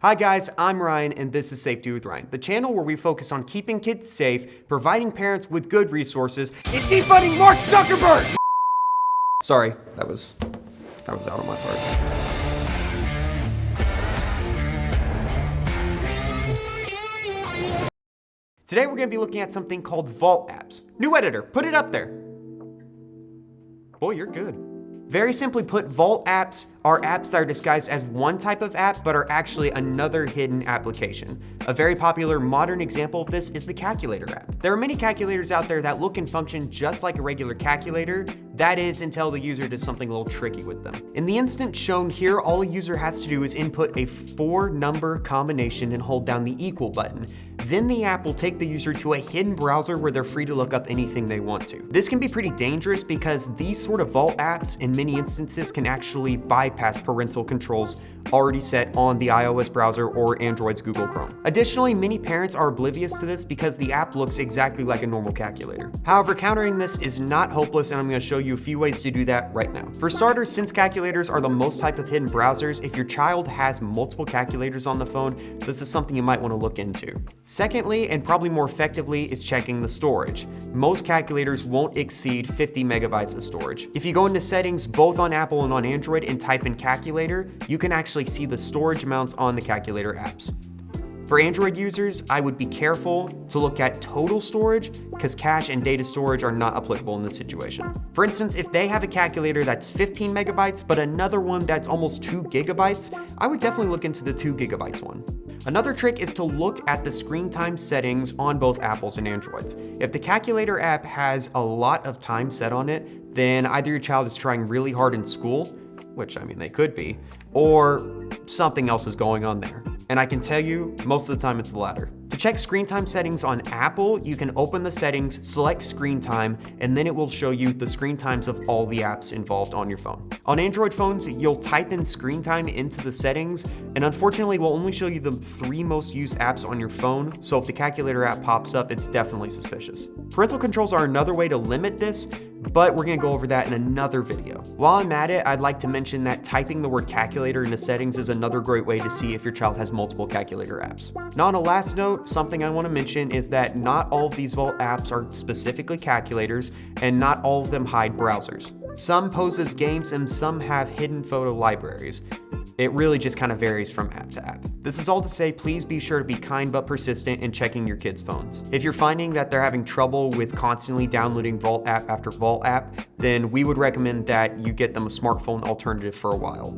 Hi guys, I'm Ryan and this is Safety with Ryan, the channel where we focus on keeping kids safe, providing parents with good resources, and defunding Mark Zuckerberg! Sorry, that was out of my part. Today we're going to be looking at something called Vault apps. New editor, put it up there. Boy, you're good. Very simply put, Vault apps are apps that are disguised as one type of app, but are actually another hidden application. A very popular modern example of this is the Calculator app. There are many calculators out there that look and function just like a regular calculator. That is, until the user does something a little tricky with them. In the instance shown here, all a user has to do is input a 4-number combination and hold down the equal button. Then the app will take the user to a hidden browser where they're free to look up anything they want to. This can be pretty dangerous because these sort of Vault apps in many instances can actually bypass parental controls already set on the iOS browser or Android's Google Chrome. Additionally, many parents are oblivious to this because the app looks exactly like a normal calculator. However, countering this is not hopeless, and I'm going to show you a few ways to do that right now. For starters, since calculators are the most type of hidden browsers, if your child has multiple calculators on the phone, this is something you might want to look into. Secondly, and probably more effectively, is checking the storage. Most calculators won't exceed 50 megabytes of storage. If you go into settings both on Apple and on Android and type in calculator, you can actually see the storage amounts on the calculator apps. For Android users, I would be careful to look at total storage because cache and data storage are not applicable in this situation. For instance, if they have a calculator that's 15 megabytes, but another one that's almost 2 gigabytes, I would definitely look into the 2 gigabytes one. Another trick is to look at the screen time settings on both Apples and Androids. If the calculator app has a lot of time set on it, then either your child is trying really hard in school, which I mean they could be, or something else is going on there. And I can tell you, most of the time it's the latter. To check screen time settings on Apple, you can open the settings, select screen time, and then it will show you the screen times of all the apps involved on your phone. On Android phones, you'll type in screen time into the settings, and unfortunately it will only show you the 3 most used apps on your phone, so if the calculator app pops up, it's definitely suspicious. Parental controls are another way to limit this, but we're gonna go over that in another video. While I'm at it, I'd like to mention that typing the word calculator into settings is another great way to see if your child has multiple calculator apps. Now on a last note, something I wanna mention is that not all of these Vault apps are specifically calculators, and not all of them hide browsers. Some pose as games and some have hidden photo libraries. It really just kind of varies from app to app. This is all to say, please be sure to be kind but persistent in checking your kids' phones. If you're finding that they're having trouble with constantly downloading Vault app after Vault app, then we would recommend that you get them a smartphone alternative for a while.